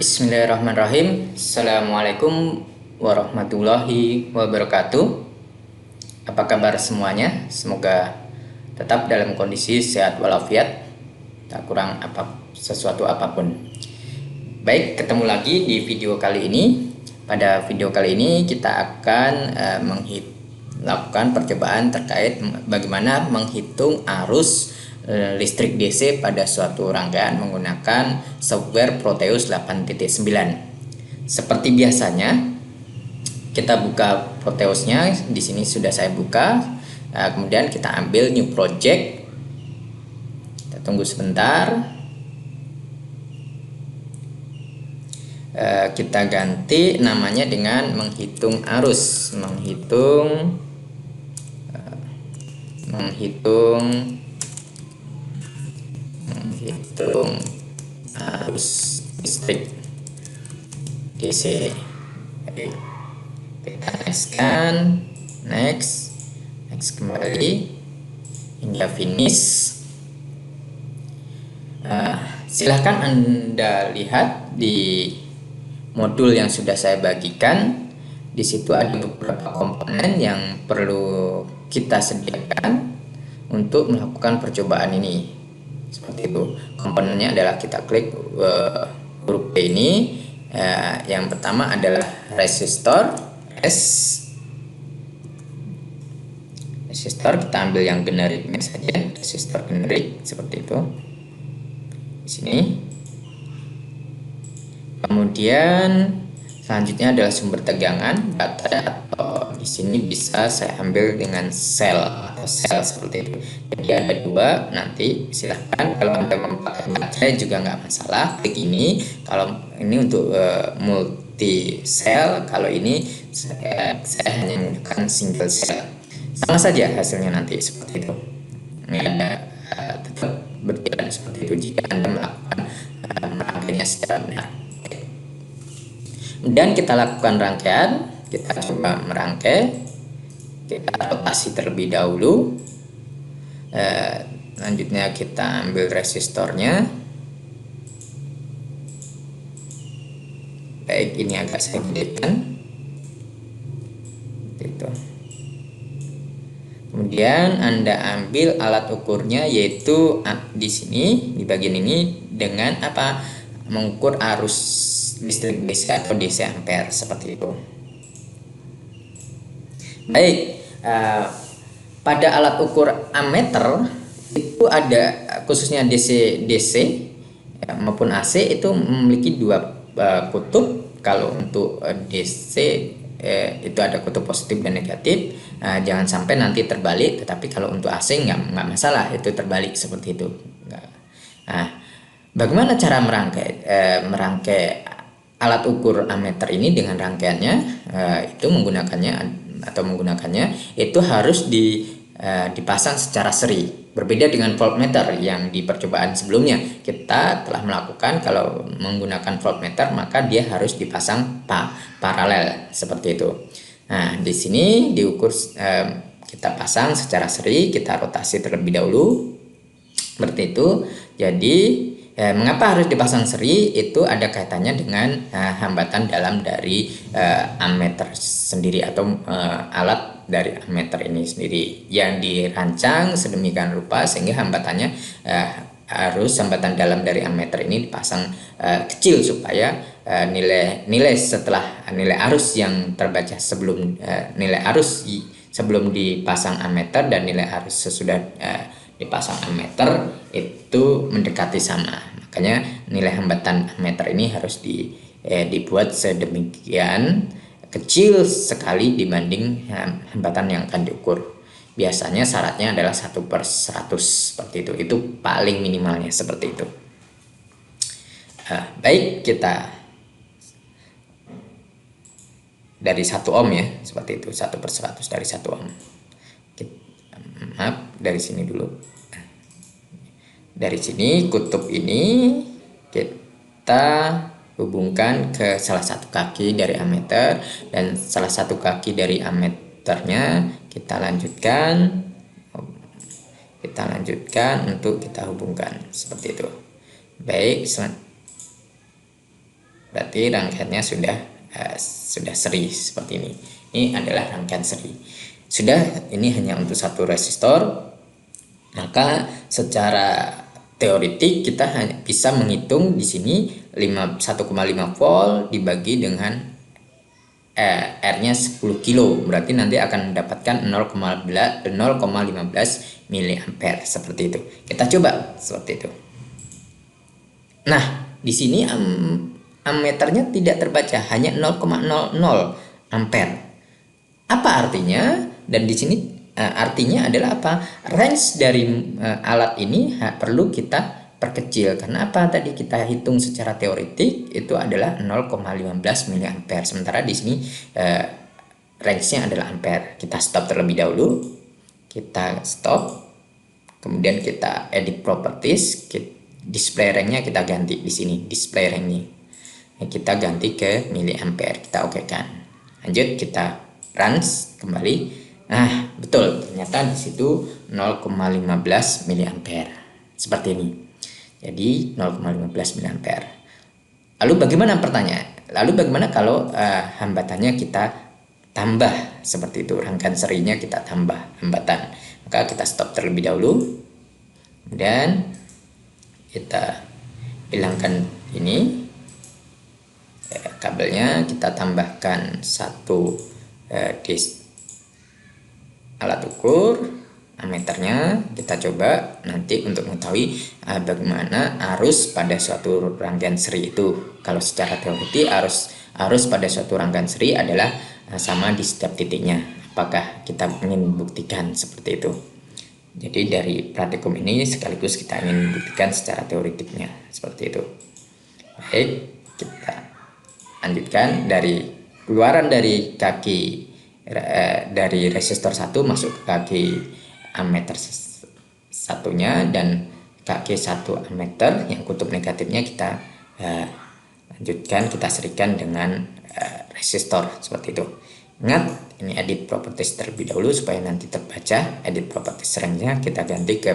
Bismillahirrahmanirrahim. Assalamualaikum warahmatullahi wabarakatuh. Apa kabar semuanya? Semoga tetap dalam kondisi sehat walafiat, tak kurang sesuatu apapun. Baik, ketemu lagi di video kali ini. Pada video kali ini kita akan melakukan percobaan terkait bagaimana menghitung arus listrik DC pada suatu rangkaian menggunakan software Proteus 8.9. Seperti biasanya, kita buka Proteusnya. Di sini sudah saya buka. Kemudian kita ambil new project. Kita tunggu sebentar. Kita ganti namanya dengan menghitung arus, menghitung arus listrik DC. Kita next kembali hingga finish. Silahkan Anda lihat di modul yang sudah saya bagikan. Di situ ada beberapa komponen yang perlu kita sediakan untuk melakukan percobaan ini. Seperti itu. Komponennya adalah kita klik huruf B ini. Yang pertama adalah resistor. Resistor kita ambil yang generiknya saja, resistor generik seperti itu. Di sini. Kemudian selanjutnya adalah sumber tegangan, baterai, atau di sini bisa saya ambil dengan sel atau sel seperti itu. Jadi ada dua. Nanti silahkan kalau Anda memakai baterai juga nggak masalah, klik ini. Kalau ini untuk multi sel, kalau ini saya hanya menggunakan single cell. Sama saja hasilnya nanti seperti itu. Tetap berjalan seperti itu jika Anda melakukan merangkainya secara benar. Dan kita lakukan rangkaian, kita coba merangkai, kita rotasi terlebih dahulu. Selanjutnya kita ambil resistornya. Baik, ini agak saya gedekan. Itu. Kemudian Anda ambil alat ukurnya, yaitu di sini di bagian ini dengan mengukur arus listrik DC atau DC ampere seperti itu. Baik, pada alat ukur ammeter itu ada, khususnya DC maupun AC, itu memiliki dua kutub. Kalau untuk DC itu ada kutub positif dan negatif. Jangan sampai nanti terbalik. Tetapi kalau untuk AC nggak masalah, itu terbalik seperti itu. Bagaimana cara merangkai alat ukur ammeter ini dengan rangkaiannya? Itu menggunakannya itu harus dipasang secara seri. Berbeda dengan voltmeter yang di percobaan sebelumnya kita telah melakukan. Kalau menggunakan voltmeter maka dia harus dipasang paralel seperti itu. Nah, di sini diukur, kita pasang secara seri, kita rotasi terlebih dahulu seperti itu. Jadi mengapa harus dipasang seri? Itu ada kaitannya dengan hambatan dalam dari ammeter sendiri, atau alat dari ammeter ini sendiri yang dirancang sedemikian rupa sehingga hambatan dalam dari ammeter ini dipasang kecil, supaya nilai setelah nilai arus yang terbaca sebelum nilai arus sebelum dipasang ammeter dan nilai arus sesudah dipasang ammeter itu mendekati sama. Makanya nilai hambatan ammeter ini harus dibuat sedemikian kecil sekali dibanding hambatan yang akan diukur. Biasanya syaratnya adalah 1/100 seperti itu. Itu paling minimalnya seperti itu. Baik, kita dari 1 ohm ya, seperti itu, 1/100 dari 1 ohm. Maaf, dari sini dulu. Dari sini kutub ini kita hubungkan ke salah satu kaki dari ammeter, dan salah satu kaki dari ammeternya kita lanjutkan untuk kita hubungkan seperti itu. Baik, berarti rangkaiannya sudah seri seperti ini. Ini adalah rangkaian seri. Sudah, ini hanya untuk satu resistor. Maka secara teoretik kita hanya bisa menghitung di sini 1,5 volt dibagi dengan R-nya 10 kilo, berarti nanti akan mendapatkan 0,15 miliampere seperti itu. Kita coba seperti itu. Nah, di sini ammeternya tidak terbaca, hanya 0,00 ampere. Apa artinya? Dan di sini artinya adalah apa? Range dari alat ini perlu kita perkecil. Karena apa? Tadi kita hitung secara teoretik itu adalah 0,15 miliampere. Sementara di sini range-nya adalah ampere. Kita stop terlebih dahulu. Kita stop. Kemudian kita edit properties. Display rank-nya kita ganti di sini. Display rank-nya kita ganti ke miliampere. Kita oke kan. Lanjut kita runs kembali. Nah, betul, ternyata di situ 0,15 miliampere. Seperti ini. Jadi 0,15 miliampere. Lalu bagaimana pertanyaan? Lalu bagaimana kalau hambatannya kita tambah seperti itu, rangkaian serinya kita tambah hambatan. Maka kita stop terlebih dahulu. Kemudian kita hilangkan ini kabelnya, kita tambahkan satu alat ukur ammeternya. Kita coba nanti untuk mengetahui bagaimana arus pada suatu rangkaian seri itu. Kalau secara teori arus pada suatu rangkaian seri adalah sama di setiap titiknya. Apakah kita ingin buktikan seperti itu? Jadi dari praktikum ini sekaligus kita ingin membuktikan secara teoritiknya seperti itu. Baik, kita lanjutkan dari keluaran dari kaki dari resistor 1 masuk ke kaki ammeter satunya, dan kaki 1 ammeter yang kutub negatifnya kita lanjutkan, kita serikan dengan resistor seperti itu. Ingat, ini edit properties terlebih dahulu supaya nanti terbaca. Edit properties range-nya kita ganti ke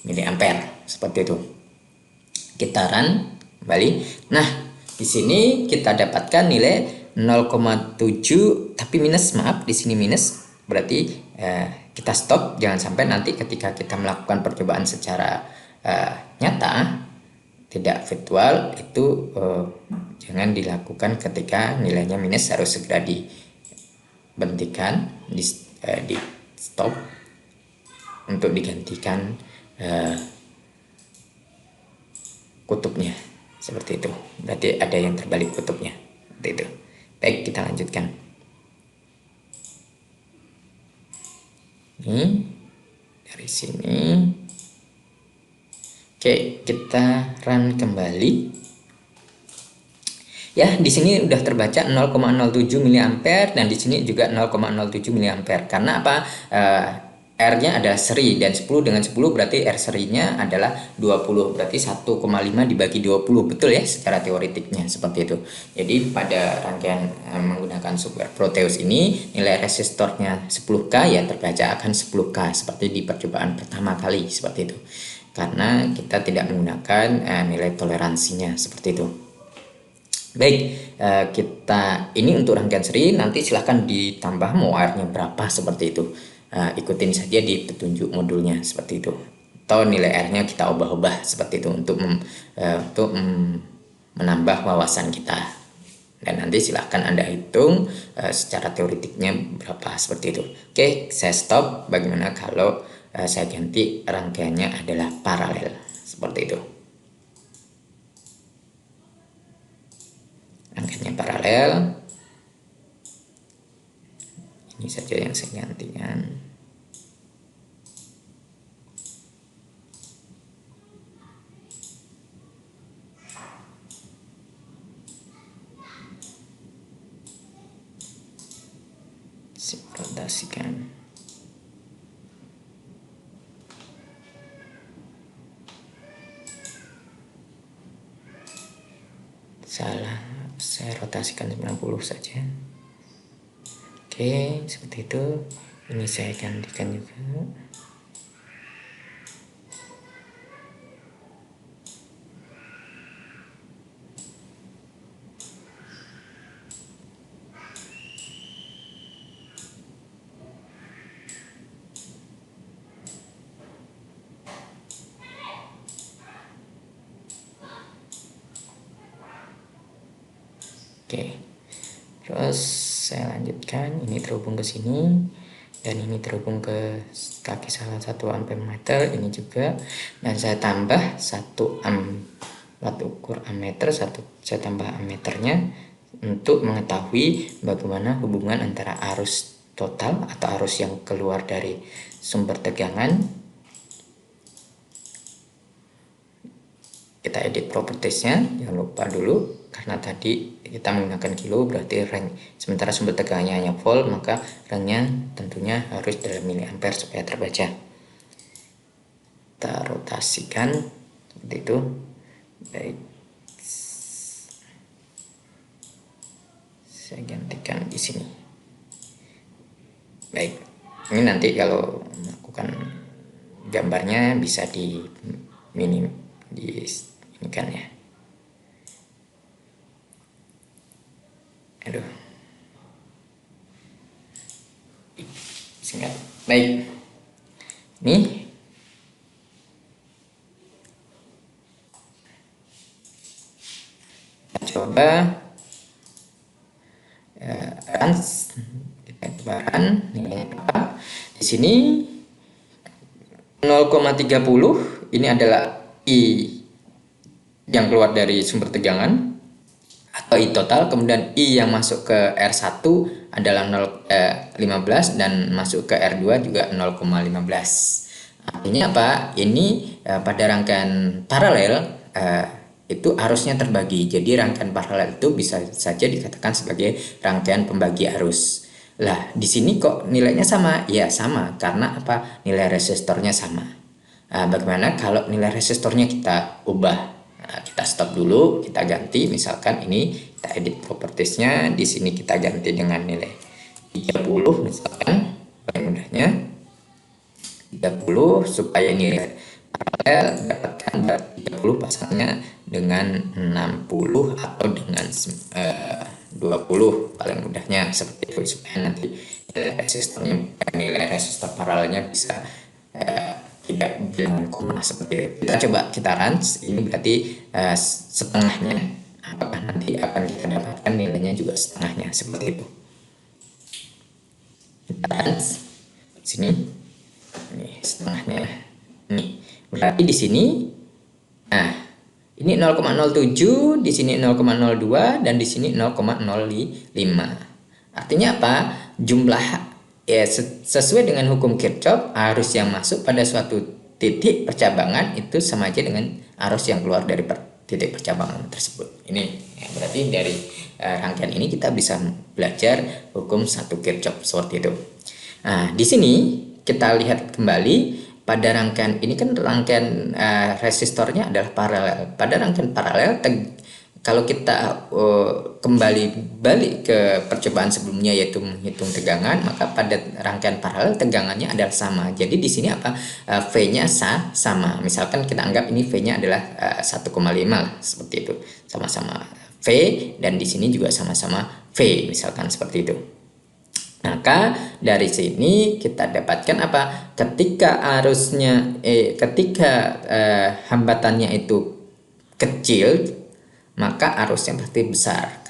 miliampere seperti itu. Kita run kembali. Nah, di sini kita dapatkan nilai 0,7 tapi minus, maaf, di sini minus. Berarti kita stop, jangan sampai nanti ketika kita melakukan percobaan secara nyata tidak virtual itu jangan dilakukan ketika nilainya minus, harus segera dihentikan, di stop untuk digantikan kutubnya seperti itu. Berarti ada yang terbalik kutubnya seperti itu. Baik, kita lanjutkan. Ini dari sini. Oke, kita run kembali. Ya, di sini udah terbaca 0,07 miliampere dan di sini juga 0,07 miliampere. Karena apa? R-nya adalah seri, dan 10 dengan 10 berarti R serinya adalah 20. Berarti 1,5 dibagi 20. Betul ya secara teoritiknya seperti itu. Jadi pada rangkaian menggunakan Super Proteus ini nilai resistornya 10K ya terbaca akan 10K seperti di percobaan pertama kali seperti itu. Karena kita tidak menggunakan nilai toleransinya seperti itu. Baik, kita ini untuk rangkaian seri, nanti silahkan ditambah mau R-nya berapa seperti itu. Ikutin saja di petunjuk modulnya seperti itu. Atau nilai R-nya kita ubah-ubah seperti itu untuk menambah wawasan kita. Dan nanti silahkan Anda hitung secara teoritiknya berapa seperti itu. Oke, saya stop. Bagaimana kalau saya ganti rangkaiannya adalah paralel seperti itu. Rangkaiannya paralel. Ini saja yang saya gantikan. Rotasikan. Salah, saya rotasikan 90 saja. Oke, seperti itu. Ini saya gantikan juga. Oke, terus saya lanjutkan, ini terhubung ke sini dan ini terhubung ke kaki salah satu amperemeter ini juga, dan saya tambah 1 alat ukur ammeter, saya tambah ammeternya untuk mengetahui bagaimana hubungan antara arus total atau arus yang keluar dari sumber tegangan. Kita edit propertiesnya, jangan lupa dulu karena tadi kita menggunakan kilo berarti range, sementara sumber tegangannya hanya volt, maka range-nya tentunya harus dalam miliampere supaya terbaca. Kita rotasikan seperti itu. Baik, saya gantikan di sini. Baik, ini nanti kalau melakukan gambarnya bisa di ini kan ya. Aduh, singkat. Baik, ini kita coba kita coba nilainya berapa. Di sini 0,30 ini adalah I yang keluar dari sumber tegangan atau I total, kemudian I yang masuk ke R1 adalah 0,15 dan masuk ke R2 juga 0,15. Artinya apa? Ini pada rangkaian paralel itu arusnya terbagi. Jadi rangkaian paralel itu bisa saja dikatakan sebagai rangkaian pembagi arus. Lah, di sini kok nilainya sama? Ya, sama karena apa? Nilai resistornya sama. Bagaimana kalau nilai resistornya kita ubah? Kita stop dulu, kita ganti, misalkan ini kita edit propertiesnya, di sini kita ganti dengan nilai 30 misalkan, paling mudahnya 30 supaya nilai paralel dapatkan 30 pasangnya dengan 60 atau dengan 20 paling mudahnya seperti itu, supaya nanti nilai resistor paralelnya bisa tidak dengan koma seperti itu. Kita runs, ini berarti setengahnya, apakah nanti akan kita dapatkan nilainya juga setengahnya seperti itu. Kita runs sini, ini setengahnya, ini berarti di sini, nah ini 0,07, di sini 0,02 dan di sini 0,05. Artinya apa? Jumlah ya sesuai dengan hukum Kirchhoff, arus yang masuk pada suatu titik percabangan itu sama aja dengan arus yang keluar dari titik percabangan tersebut. Ini ya, berarti dari rangkaian ini kita bisa belajar hukum satu Kirchhoff seperti itu. Nah, di sini kita lihat kembali pada rangkaian ini kan rangkaian resistornya adalah paralel. Pada rangkaian paralel kalau kita kembali balik ke percobaan sebelumnya yaitu menghitung tegangan, maka pada rangkaian paralel tegangannya adalah sama. Jadi di sini apa? V-nya sama. Misalkan kita anggap ini V-nya adalah 1,5 seperti itu. Sama-sama V dan di sini juga sama-sama V, misalkan seperti itu. Maka dari sini kita dapatkan apa? Ketika arusnya hambatannya itu kecil, maka arusnya pasti besar,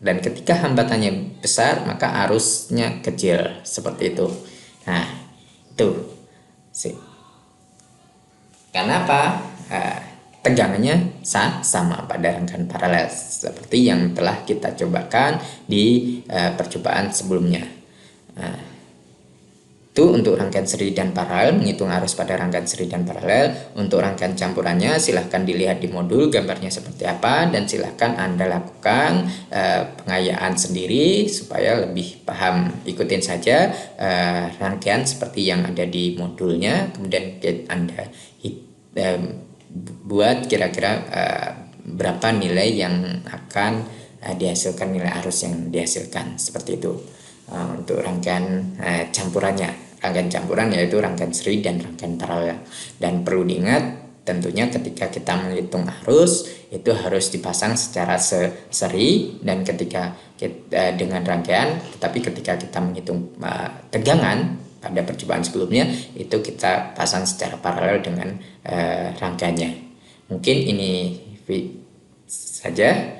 dan ketika hambatannya besar maka arusnya kecil seperti itu. Nah, itu sih. Karena apa? Tegangannya sama pada rangkaian paralel seperti yang telah kita cobakan di percobaan sebelumnya. Itu untuk rangkaian seri dan paralel, menghitung arus pada rangkaian seri dan paralel. Untuk rangkaian campurannya silahkan dilihat di modul gambarnya seperti apa, dan silahkan Anda lakukan pengayaan sendiri supaya lebih paham. Ikutin saja rangkaian seperti yang ada di modulnya, kemudian Anda buat kira-kira berapa nilai yang akan dihasilkan, nilai arus yang dihasilkan seperti itu. Untuk rangkaian campurannya, rangkaian campuran yaitu rangkaian seri dan rangkaian paralel. Dan perlu diingat tentunya ketika kita menghitung arus itu harus dipasang secara seri, dan ketika kita, dengan rangkaian, tetapi ketika kita menghitung tegangan pada percobaan sebelumnya itu kita pasang secara paralel dengan rangkaiannya. Mungkin ini saja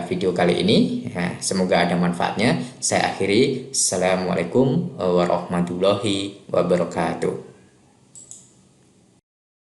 video kali ini. Semoga ada manfaatnya. Saya akhiri. Assalamualaikum warahmatullahi wabarakatuh.